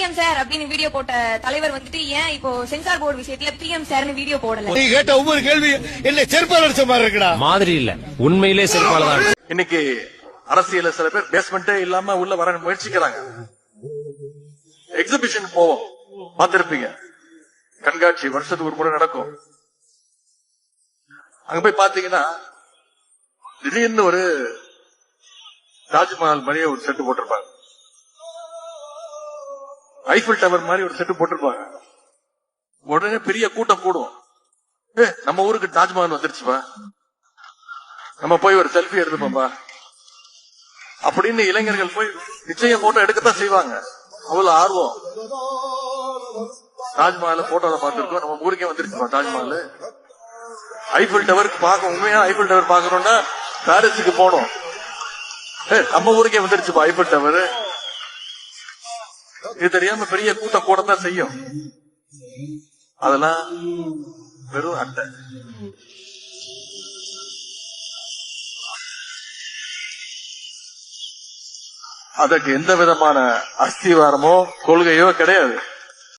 PM sir அப்படின்னு video போட்ட தலைவர் வந்துட்டு ஏன் இப்போ சென்சார் போர்டு விஷயத்துல பிஎம் சார்னு வீடியோ போடல? நீ கேட்ட ஒவ்வொரு கேள்வி என்ன செருப்பால் அடிச்ச மாதிரி இருக்குடா. மாதிரி இல்ல, உண்மையிலே செருப்பால தான். இன்னைக்கு அரசியல சில பேர் பேஸ்மெண்டே இல்லாம உள்ள வர முயற்சிக்கிறாங்க. எக்ஸிபிஷன் போவோம், பார்த்திருப்பீங்க, கண்காட்சி வருஷத்துக்கு ஒரு முறை நடக்கும். அங்க போய் பாத்தீங்கன்னா திடீர்னு ஒரு தாஜ்மஹால் மாதிரியே ஒரு செட்டு போட்டிருப்பாங்க, ஐஃபில் டவர் மாதிரி ஒரு செட்டு போட்டிருப்பாங்க. உடனே பெரிய கூட்டம் கூடும். நம்ம ஊருக்கு தாஜ்மஹால் வந்துருச்சுப்பா, நம்ம போய் ஒரு செல்ஃபி எடுத்துப்போம்பா அப்படின்னு இளைஞர்கள் போய் நிச்சயம் போட்டோ எடுக்கத்தான் செய்வாங்க. அவ்வளவு ஆர்வம். தாஜ்மஹால் போட்டோல பார்த்திருக்கோம், நம்ம ஊருக்கே வந்துருச்சுப்பா தாஜ்மஹால். ஐஃபில் டவர் பார்க்க, உண்மையா ஐஃபில் டவர் பாக்கணும்னா பாரிஸுக்கு போனோம். நம்ம ஊருக்கே வந்துருச்சுப்பா ஐஃபில் டவர். இது தெரியாம பெரிய கூட்டம் கூட தான் செய்யும். அதெல்லாம் வெறும் அட்டை. அதற்கு எந்த விதமான அஸ்திவாரமோ கொள்கையோ கிடையாது.